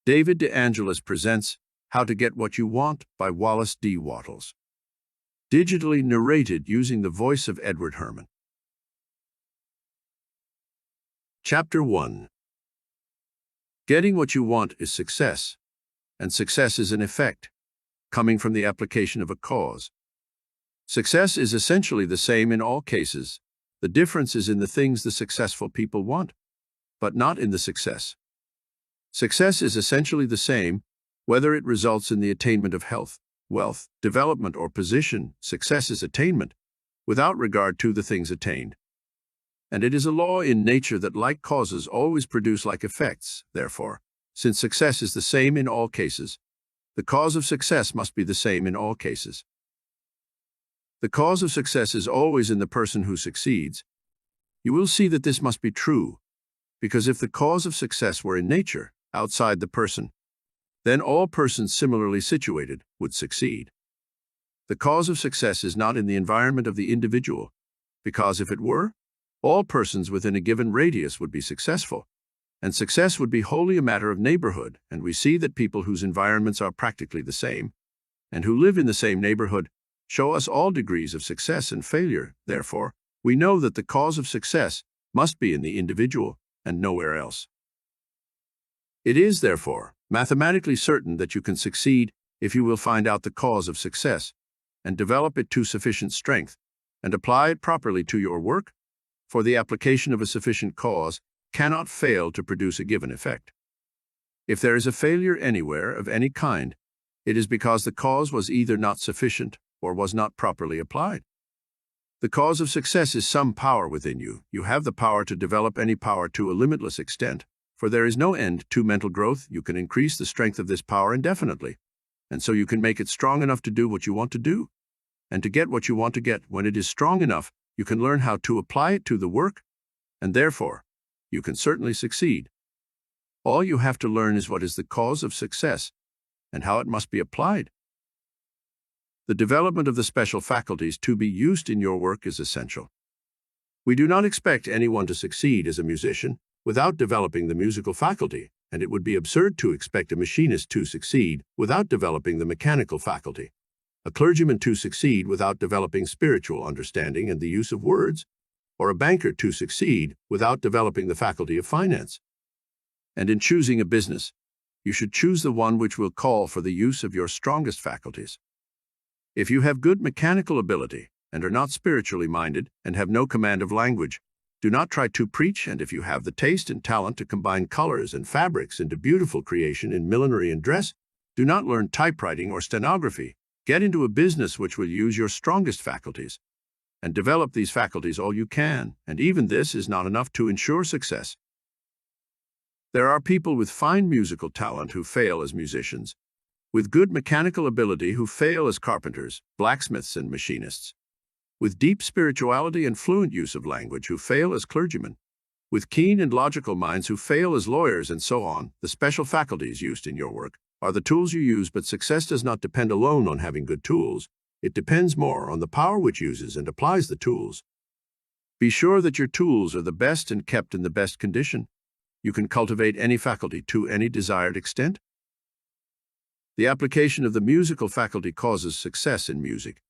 David DeAngelis presents How to Get What You Want by Wallace D. Wattles. Digitally narrated using the voice of Edward Herman. Chapter 1. Getting what you want is success, and success is an effect, coming from the application of a cause. Success is essentially the same in all cases. The difference is in the things the successful people want, but not in the success. Success is essentially the same, whether it results in the attainment of health, wealth, development, or position. Success is attainment, without regard to the things attained. And it is a law in nature that like causes always produce like effects. Therefore, since success is the same in all cases, the cause of success must be the same in all cases. The cause of success is always in the person who succeeds. You will see that this must be true, because if the cause of success were in nature, outside the person, then all persons similarly situated would succeed. The cause of success is not in the environment of the individual, because if it were, all persons within a given radius would be successful, and success would be wholly a matter of neighborhood, and we see that people whose environments are practically the same, and who live in the same neighborhood, show us all degrees of success and failure. Therefore, we know that the cause of success must be in the individual and nowhere else. It is, therefore, mathematically certain that you can succeed if you will find out the cause of success and develop it to sufficient strength and apply it properly to your work, for the application of a sufficient cause cannot fail to produce a given effect. If there is a failure anywhere of any kind, it is because the cause was either not sufficient or was not properly applied. The cause of success is some power within you. You have the power to develop any power to a limitless extent, for there is no end to mental growth. You can increase the strength of this power indefinitely, and so you can make it strong enough to do what you want to do, and to get what you want to get. When it is strong enough, you can learn how to apply it to the work, and therefore, you can certainly succeed. All you have to learn is what is the cause of success, and how it must be applied. The development of the special faculties to be used in your work is essential. We do not expect anyone to succeed as a musician without developing the musical faculty, and it would be absurd to expect a machinist to succeed without developing the mechanical faculty, a clergyman to succeed without developing spiritual understanding and the use of words, or a banker to succeed without developing the faculty of finance. And in choosing a business, you should choose the one which will call for the use of your strongest faculties. If you have good mechanical ability and are not spiritually minded and have no command of language, do not try to preach. And if you have the taste and talent to combine colors and fabrics into beautiful creation in millinery and dress, do not learn typewriting or stenography. Get into a business which will use your strongest faculties, and develop these faculties all you can, and even this is not enough to ensure success. There are people with fine musical talent who fail as musicians, with good mechanical ability who fail as carpenters, blacksmiths, and machinists, with deep spirituality and fluent use of language who fail as clergymen, with keen and logical minds who fail as lawyers, and so on. The special faculties used in your work are the tools you use, but success does not depend alone on having good tools. It depends more on the power which uses and applies the tools. Be sure that your tools are the best and kept in the best condition. You can cultivate any faculty to any desired extent. The application of the musical faculty causes success in music.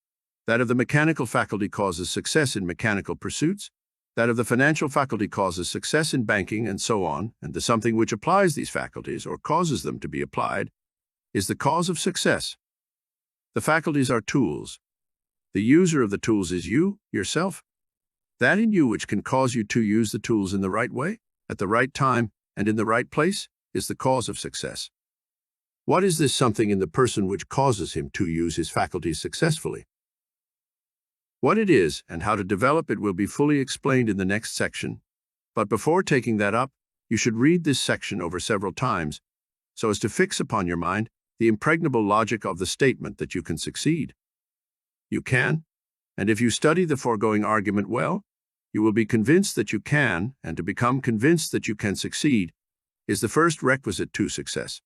That of the mechanical faculty causes success in mechanical pursuits. That of the financial faculty causes success in banking, and so on. And the something which applies these faculties or causes them to be applied is the cause of success. The faculties are tools. The user of the tools is you, yourself. That in you which can cause you to use the tools in the right way, at the right time, and in the right place, is the cause of success. What is this something in the person which causes him to use his faculties successfully? What it is and how to develop it will be fully explained in the next section, but before taking that up, you should read this section over several times, so as to fix upon your mind the impregnable logic of the statement that you can succeed. You can, and if you study the foregoing argument well, you will be convinced that you can, and to become convinced that you can succeed is the first requisite to success.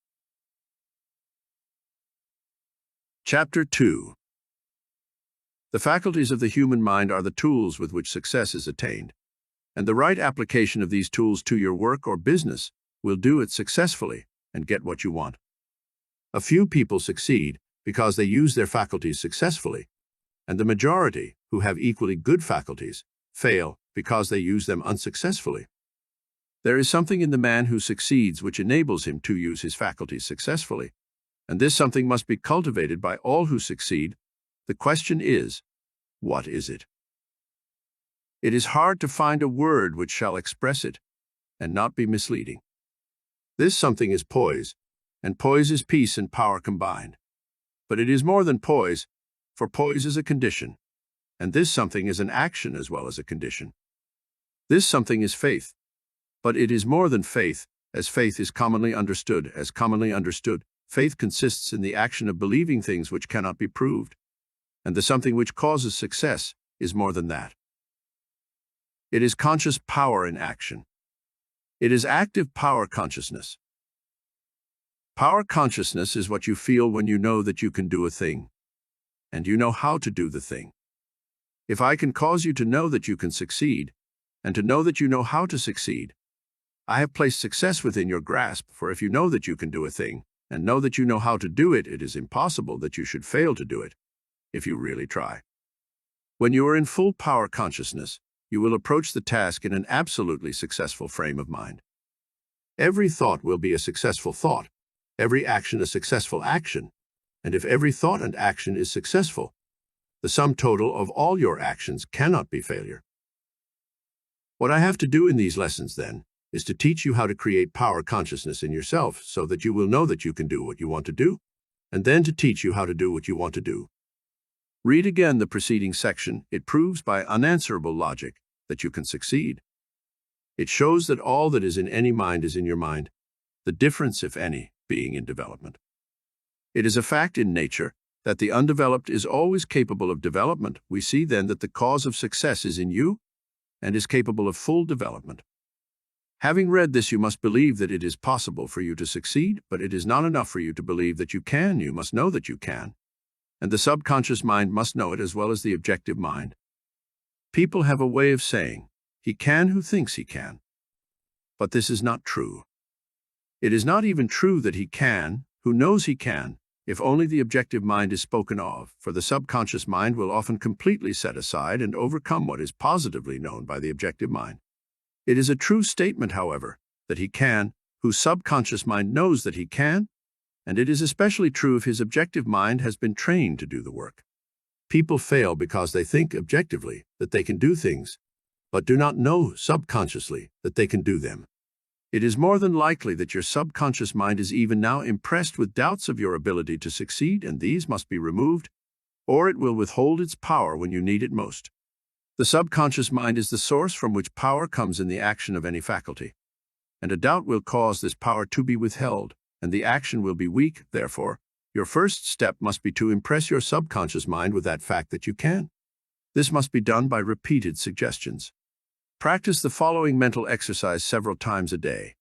Chapter 2. The faculties of the human mind are the tools with which success is attained, and the right application of these tools to your work or business will do it successfully. and get what you want. A few people succeed because they use their faculties successfully, and the majority, who have equally good faculties, fail because they use them unsuccessfully. There is something in the man who succeeds which enables him to use his faculties successfully, and this something must be cultivated by all who succeed. The question is, what is it? It is hard to find a word which shall express it and not be misleading. This something is poise, and poise is peace and power combined. But it is more than poise, for poise is a condition, and this something is an action as well as a condition. This something is faith, but it is more than faith, as faith is commonly understood. As commonly understood, faith consists in the action of believing things which cannot be proved, and the something which causes success is more than that. It is conscious power in action. It is active power consciousness. Power consciousness is what you feel when you know that you can do a thing, and you know how to do the thing. If I can cause you to know that you can succeed, and to know that you know how to succeed, I have placed success within your grasp, for if you know that you can do a thing, and know that you know how to do it, it is impossible that you should fail to do it, if you really try. When you are in full power consciousness, you will approach the task in an absolutely successful frame of mind. Every thought will be a successful thought, every action a successful action, and if every thought and action is successful, the sum total of all your actions cannot be failure. What I have to do in these lessons, then, is to teach you how to create power consciousness in yourself so that you will know that you can do what you want to do, and then to teach you how to do what you want to do. Read again the preceding section. It proves by unanswerable logic that you can succeed. It shows that all that is in any mind is in your mind, the difference, if any, being in development. It is a fact in nature that the undeveloped is always capable of development. We see then that the cause of success is in you and is capable of full development. Having read this, you must believe that it is possible for you to succeed, but it is not enough for you to believe that you can. You must know that you can, and the subconscious mind must know it as well as the objective mind. People have a way of saying, "He can who thinks he can," but this is not true. It is not even true that he can, who knows he can, if only the objective mind is spoken of, for the subconscious mind will often completely set aside and overcome what is positively known by the objective mind. It is a true statement, however, that he can, whose subconscious mind knows that he can, and it is especially true if his objective mind has been trained to do the work. People fail because they think objectively that they can do things, but do not know subconsciously that they can do them. It is more than likely that your subconscious mind is even now impressed with doubts of your ability to succeed, and these must be removed, or it will withhold its power when you need it most. The subconscious mind is the source from which power comes in the action of any faculty, and a doubt will cause this power to be withheld, and the action will be weak. Therefore, your first step must be to impress your subconscious mind with that fact that you can. This must be done by repeated suggestions. Practice the following mental exercise several times a day,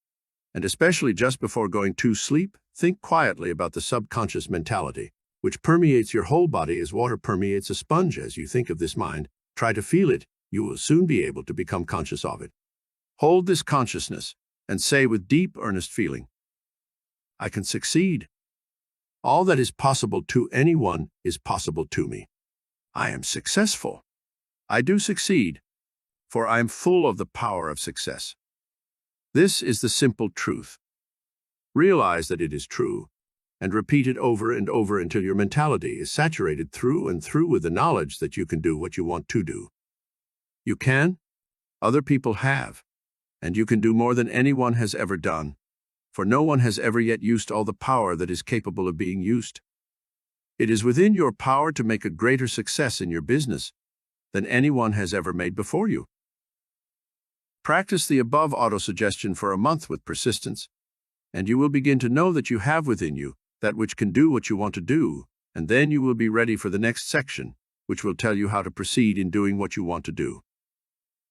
and especially just before going to sleep. Think quietly about the subconscious mentality, which permeates your whole body as water permeates a sponge. As you think of this mind, try to feel it. You will soon be able to become conscious of it. Hold this consciousness and say with deep, earnest feeling, "I can succeed. All that is possible to anyone is possible to me. I am successful. I do succeed, for I am full of the power of success." This is the simple truth. Realize that it is true, and repeat it over and over until your mentality is saturated through and through with the knowledge that you can do what you want to do. You can, other people have, and you can do more than anyone has ever done, for no one has ever yet used all the power that is capable of being used. It is within your power to make a greater success in your business than anyone has ever made before you. Practice the above autosuggestion for a month with persistence, and you will begin to know that you have within you that which can do what you want to do, and then you will be ready for the next section, which will tell you how to proceed in doing what you want to do.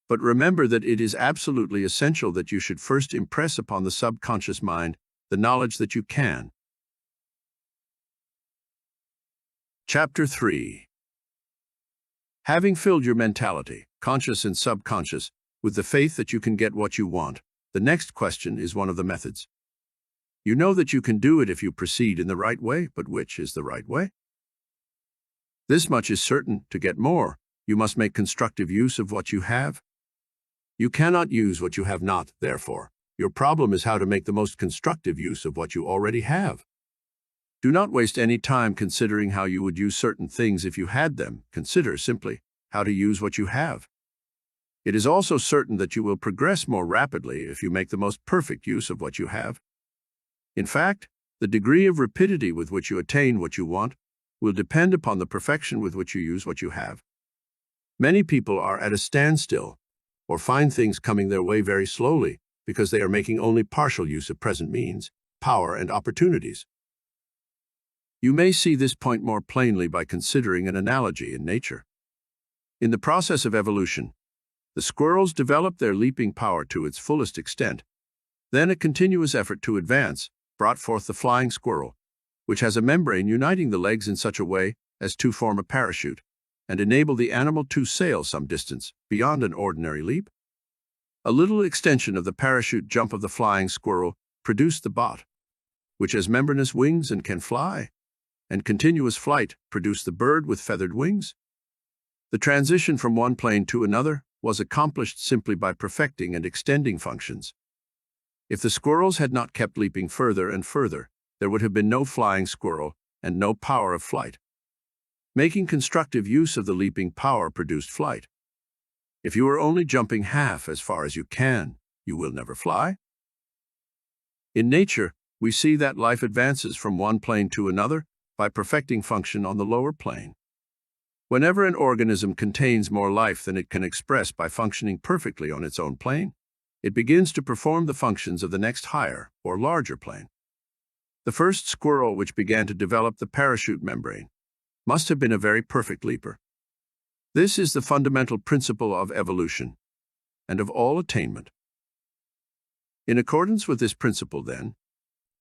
But remember that it is absolutely essential that you should first impress upon the subconscious mind the knowledge that you can. Chapter 3. Having filled your mentality, conscious and subconscious, with the faith that you can get what you want, the next question is one of the methods. You know that you can do it if you proceed in the right way, but which is the right way? This much is certain: to get more, you must make constructive use of what you have. You cannot use what you have not, therefore. Your problem is how to make the most constructive use of what you already have. Do not waste any time considering how you would use certain things if you had them. Consider simply how to use what you have. It is also certain that you will progress more rapidly if you make the most perfect use of what you have. In fact, the degree of rapidity with which you attain what you want will depend upon the perfection with which you use what you have. Many people are at a standstill or find things coming their way very slowly because they are making only partial use of present means, power, and opportunities. You may see this point more plainly by considering an analogy in nature. In the process of evolution, the squirrels developed their leaping power to its fullest extent. Then a continuous effort to advance brought forth the flying squirrel, which has a membrane uniting the legs in such a way as to form a parachute and enable the animal to sail some distance beyond an ordinary leap. A little extension of the parachute jump of the flying squirrel produced the bot, which has membranous wings and can fly, and continuous flight produced the bird with feathered wings. The transition from one plane to another was accomplished simply by perfecting and extending functions. If the squirrels had not kept leaping further and further, there would have been no flying squirrel and no power of flight. Making constructive use of the leaping power produced flight. If you are only jumping half as far as you can, you will never fly. In nature, we see that life advances from one plane to another by perfecting function on the lower plane. Whenever an organism contains more life than it can express by functioning perfectly on its own plane, it begins to perform the functions of the next higher or larger plane. The first squirrel which began to develop the parachute membrane must have been a very perfect leaper. This is the fundamental principle of evolution and of all attainment. In accordance with this principle, then,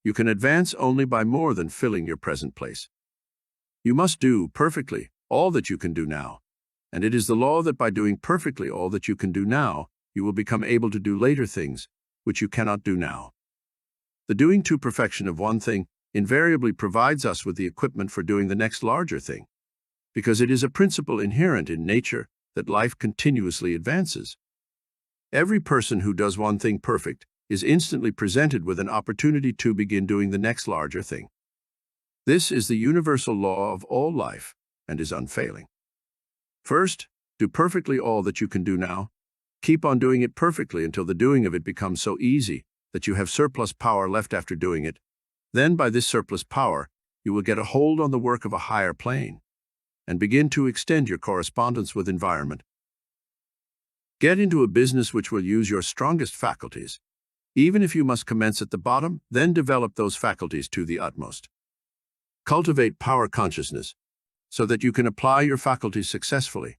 you can advance only by more than filling your present place. You must do perfectly all that you can do now, and it is the law that by doing perfectly all that you can do now, you will become able to do later things which you cannot do now. The doing to perfection of one thing invariably provides us with the equipment for doing the next larger thing, because it is a principle inherent in nature that life continuously advances. Every person who does one thing perfect is instantly presented with an opportunity to begin doing the next larger thing. This is the universal law of all life and is unfailing. First, do perfectly all that you can do now. Keep on doing it perfectly until the doing of it becomes so easy that you have surplus power left after doing it. Then, by this surplus power, you will get a hold on the work of a higher plane and begin to extend your correspondence with environment. Get into a business which will use your strongest faculties. Even if you must commence at the bottom, then develop those faculties to the utmost. Cultivate power consciousness so that you can apply your faculties successfully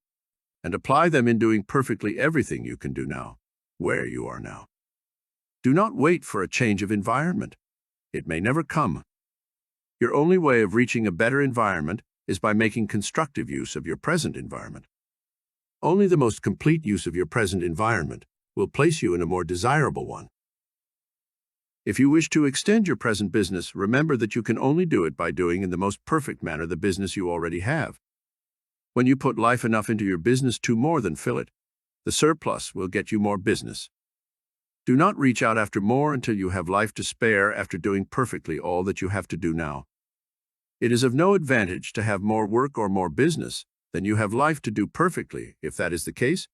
and apply them in doing perfectly everything you can do now, where you are now. Do not wait for a change of environment. It may never come. Your only way of reaching a better environment is by making constructive use of your present environment. Only the most complete use of your present environment will place you in a more desirable one. If you wish to extend your present business, remember that you can only do it by doing in the most perfect manner the business you already have. When you put life enough into your business to more than fill it, the surplus will get you more business. Do not reach out after more until you have life to spare after doing perfectly all that you have to do now. It is of no advantage to have more work or more business than you have life to do perfectly. If that is the case,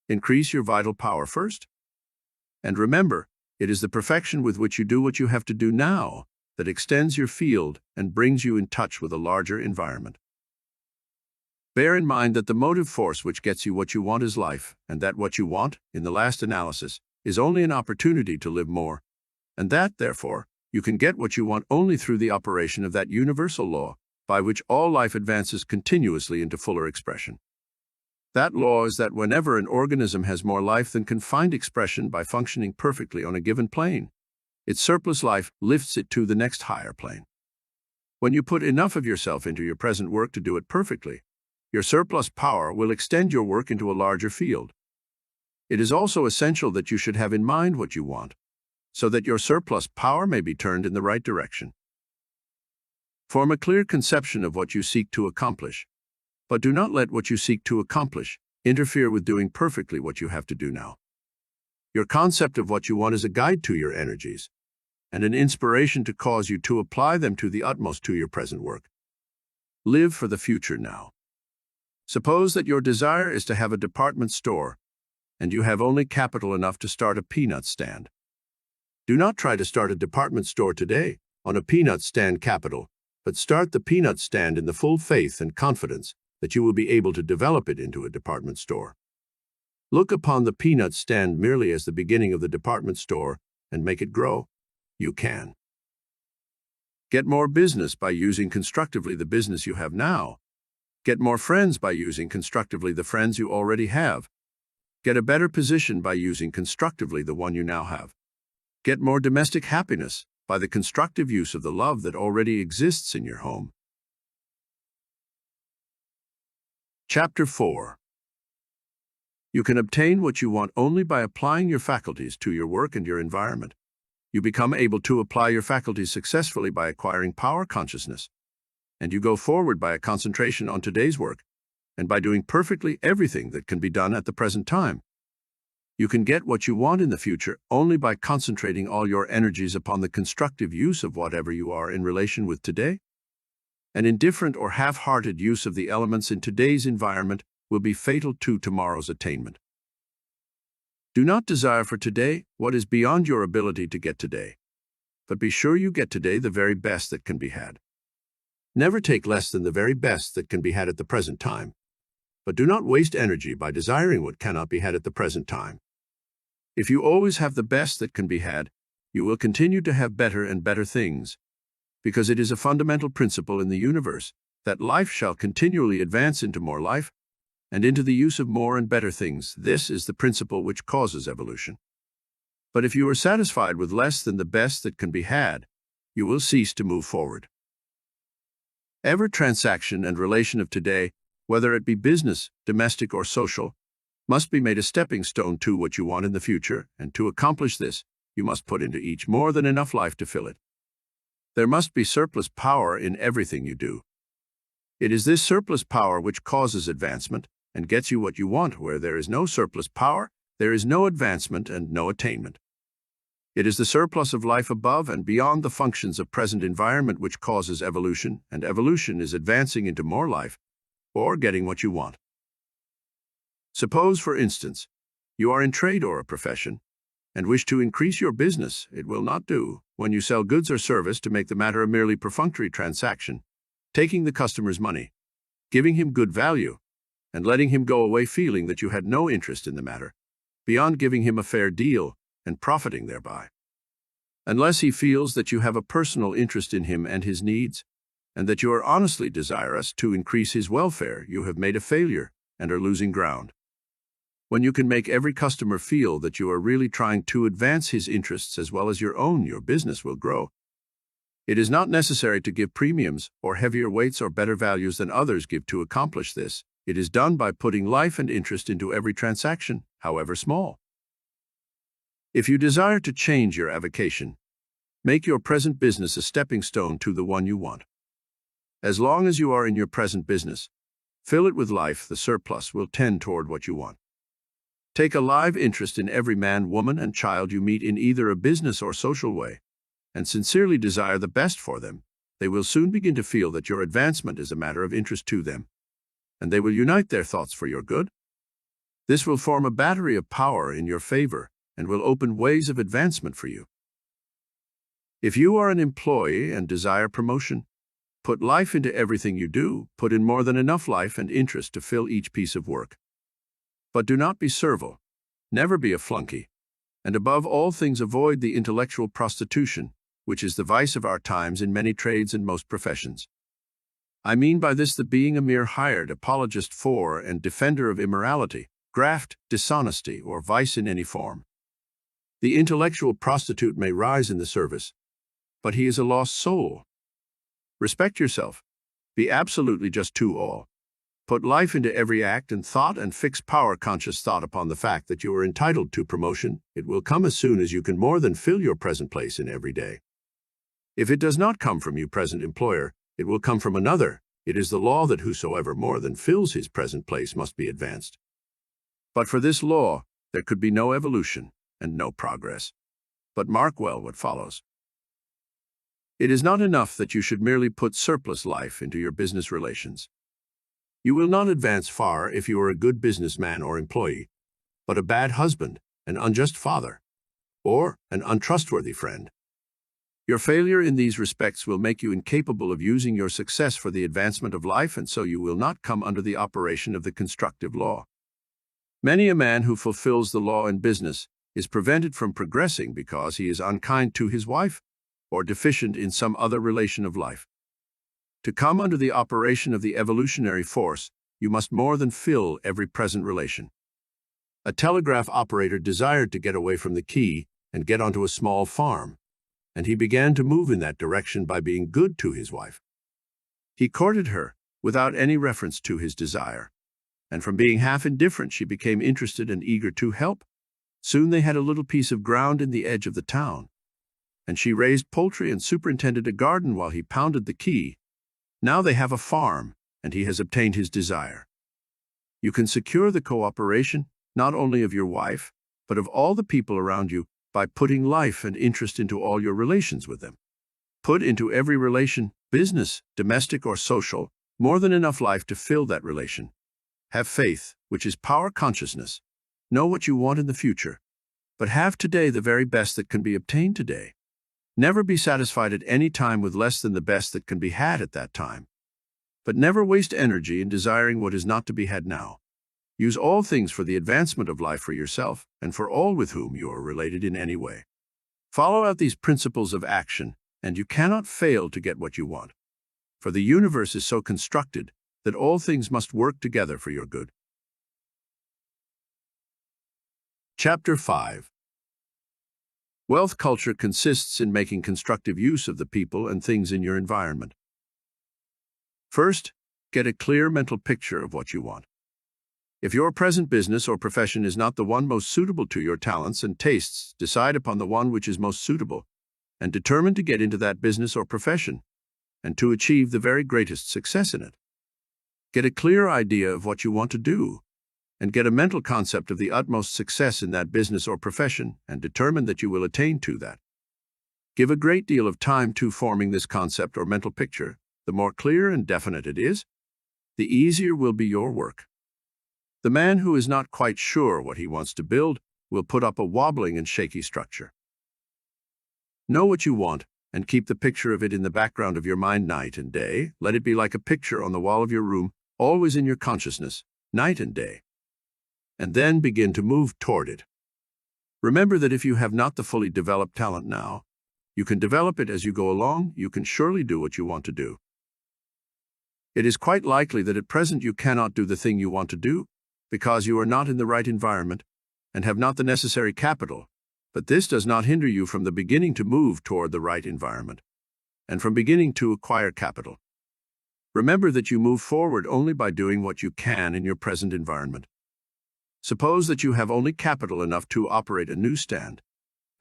increase your vital power first. And remember, it is the perfection with which you do what you have to do now that extends your field and brings you in touch with a larger environment. Bear in mind that the motive force which gets you what you want is life, and that what you want, in the last analysis, is only an opportunity to live more, and that, therefore, you can get what you want only through the operation of that universal law by which all life advances continuously into fuller expression. That law is that whenever an organism has more life than can find expression by functioning perfectly on a given plane, its surplus life lifts it to the next higher plane. When you put enough of yourself into your present work to do it perfectly, your surplus power will extend your work into a larger field. It is also essential that you should have in mind what you want, so that your surplus power may be turned in the right direction. Form a clear conception of what you seek to accomplish, but do not let what you seek to accomplish interfere with doing perfectly what you have to do now. Your concept of what you want is a guide to your energies, and an inspiration to cause you to apply them to the utmost to your present work. Live for the future now. Suppose that your desire is to have a department store, and you have only capital enough to start a peanut stand. Do not try to start a department store today on a peanut stand capital, but start the peanut stand in the full faith and confidence that you will be able to develop it into a department store. Look upon the peanut stand merely as the beginning of the department store and make it grow. You can. Get more business by using constructively the business you have now. Get more friends by using constructively the friends you already have. Get a better position by using constructively the one you now have. Get more domestic happiness by the constructive use of the love that already exists in your home. Chapter 4. You can obtain what you want only by applying your faculties to your work and your environment. You become able to apply your faculties successfully by acquiring power consciousness, and you go forward by a concentration on today's work and by doing perfectly everything that can be done at the present time. You can get what you want in the future only by concentrating all your energies upon the constructive use of whatever you are in relation with today. An indifferent or half-hearted use of the elements in today's environment will be fatal to tomorrow's attainment. Do not desire for today what is beyond your ability to get today, but be sure you get today the very best that can be had. Never take less than the very best that can be had at the present time, but do not waste energy by desiring what cannot be had at the present time. If you always have the best that can be had, you will continue to have better and better things, because it is a fundamental principle in the universe that life shall continually advance into more life and into the use of more and better things. This is the principle which causes evolution. But if you are satisfied with less than the best that can be had, you will cease to move forward. Every transaction and relation of today, whether it be business, domestic, or social, must be made a stepping stone to what you want in the future, and to accomplish this, you must put into each more than enough life to fill it. There must be surplus power in everything you do. It is this surplus power which causes advancement and gets you what you want. Where there is no surplus power, there is no advancement and no attainment. It is the surplus of life above and beyond the functions of present environment which causes evolution, and evolution is advancing into more life, or getting what you want. Suppose, for instance, you are in trade or a profession, and wish to increase your business. It will not do, when you sell goods or service, to make the matter a merely perfunctory transaction, taking the customer's money, giving him good value, and letting him go away feeling that you had no interest in the matter, beyond giving him a fair deal and profiting thereby. Unless he feels that you have a personal interest in him and his needs, and that you are honestly desirous to increase his welfare, you have made a failure and are losing ground. When you can make every customer feel that you are really trying to advance his interests as well as your own, your business will grow. It is not necessary to give premiums or heavier weights or better values than others give to accomplish this. It is done by putting life and interest into every transaction, however small. If you desire to change your avocation, make your present business a stepping stone to the one you want. As long as you are in your present business, fill it with life. The surplus will tend toward what you want. Take a live interest in every man, woman, and child you meet in either a business or social way, and sincerely desire the best for them. They will soon begin to feel that your advancement is a matter of interest to them, and they will unite their thoughts for your good. This will form a battery of power in your favor and will open ways of advancement for you. If you are an employee and desire promotion, put life into everything you do. Put in more than enough life and interest to fill each piece of work. But do not be servile, never be a flunky, and above all things avoid the intellectual prostitution, which is the vice of our times in many trades and most professions. I mean by this the being a mere hired apologist for and defender of immorality, graft, dishonesty, or vice in any form. The intellectual prostitute may rise in the service, but he is a lost soul. Respect yourself. Be absolutely just to all. Put life into every act and thought and fix power-conscious thought upon the fact that you are entitled to promotion. It will come as soon as you can more than fill your present place in every day. If it does not come from you, present employer, it will come from another. It is the law that whosoever more than fills his present place must be advanced. But for this law, there could be no evolution and no progress. But mark well what follows. It is not enough that you should merely put surplus life into your business relations. You will not advance far if you are a good businessman or employee, but a bad husband, an unjust father, or an untrustworthy friend. Your failure in these respects will make you incapable of using your success for the advancement of life, and so you will not come under the operation of the constructive law. Many a man who fulfills the law in business is prevented from progressing because he is unkind to his wife or deficient in some other relation of life. To come under the operation of the evolutionary force, you must more than fill every present relation. A telegraph operator desired to get away from the key and get onto a small farm, and he began to move in that direction by being good to his wife. He courted her without any reference to his desire, and from being half indifferent she became interested and eager to help. Soon they had a little piece of ground in the edge of the town, and she raised poultry and superintended a garden while he pounded the key. Now they have a farm, and he has obtained his desire. You can secure the cooperation not only of your wife, but of all the people around you by putting life and interest into all your relations with them. Put into every relation, business, domestic, or social, more than enough life to fill that relation. Have faith, which is power consciousness. Know what you want in the future, but have today the very best that can be obtained today. Never be satisfied at any time with less than the best that can be had at that time. But never waste energy in desiring what is not to be had now. Use all things for the advancement of life for yourself and for all with whom you are related in any way. Follow out these principles of action, and you cannot fail to get what you want. For the universe is so constructed that all things must work together for your good. Chapter 5. Wealth culture consists in making constructive use of the people and things in your environment. First, get a clear mental picture of what you want. If your present business or profession is not the one most suitable to your talents and tastes, decide upon the one which is most suitable, and determine to get into that business or profession, and to achieve the very greatest success in it. Get a clear idea of what you want to do, and get a mental concept of the utmost success in that business or profession, and determine that you will attain to that. Give a great deal of time to forming this concept or mental picture. The more clear and definite it is, the easier will be your work. The man who is not quite sure what he wants to build will put up a wobbling and shaky structure. Know what you want, and keep the picture of it in the background of your mind night and day. Let it be like a picture on the wall of your room, always in your consciousness, night and day. And then begin to move toward it. Remember that if you have not the fully developed talent now, you can develop it as you go along. You can surely do what you want to do. It is quite likely that at present you cannot do the thing you want to do because you are not in the right environment and have not the necessary capital, but this does not hinder you from the beginning to move toward the right environment and from beginning to acquire capital. Remember that you move forward only by doing what you can in your present environment. Suppose that you have only capital enough to operate a newsstand,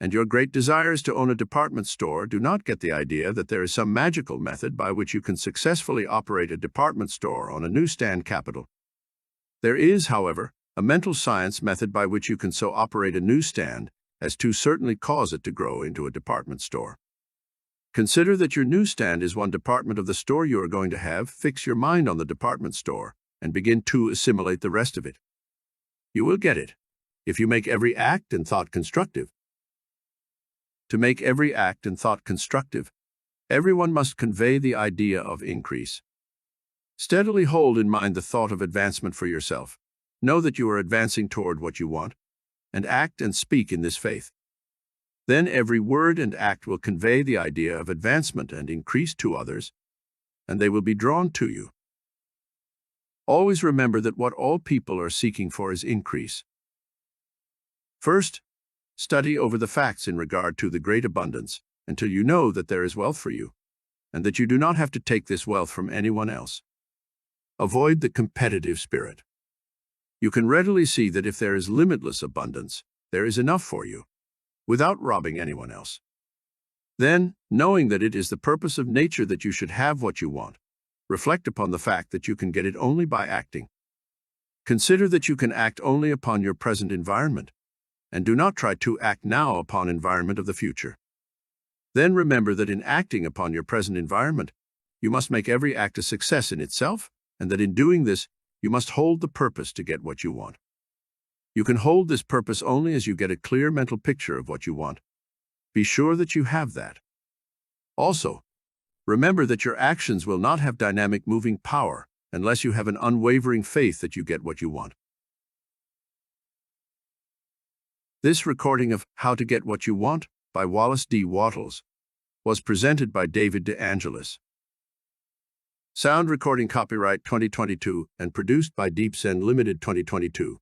and your great desire is to own a department store. Do not get the idea that there is some magical method by which you can successfully operate a department store on a newsstand capital. There is, however, a mental science method by which you can so operate a newsstand as to certainly cause it to grow into a department store. Consider that your newsstand is one department of the store you are going to have. Fix your mind on the department store and begin to assimilate the rest of it. You will get it if you make every act and thought constructive. To make every act and thought constructive, everyone must convey the idea of increase. Steadily hold in mind the thought of advancement for yourself. Know that you are advancing toward what you want, and act and speak in this faith. Then every word and act will convey the idea of advancement and increase to others, and they will be drawn to you. Always remember that what all people are seeking for is increase. First, study over the facts in regard to the great abundance until you know that there is wealth for you, and that you do not have to take this wealth from anyone else. Avoid the competitive spirit. You can readily see that if there is limitless abundance, there is enough for you, without robbing anyone else. Then, knowing that it is the purpose of nature that you should have what you want, reflect upon the fact that you can get it only by acting. Consider that you can act only upon your present environment, and do not try to act now upon environment of the future. Then remember that in acting upon your present environment, you must make every act a success in itself, and that in doing this, you must hold the purpose to get what you want. You can hold this purpose only as you get a clear mental picture of what you want. Be sure that you have that. Also, remember that your actions will not have dynamic moving power unless you have an unwavering faith that you get what you want. This recording of How to Get What You Want by Wallace D. Wattles was presented by David De Angelis. Sound recording copyright 2022 and produced by DeepSend Limited 2022.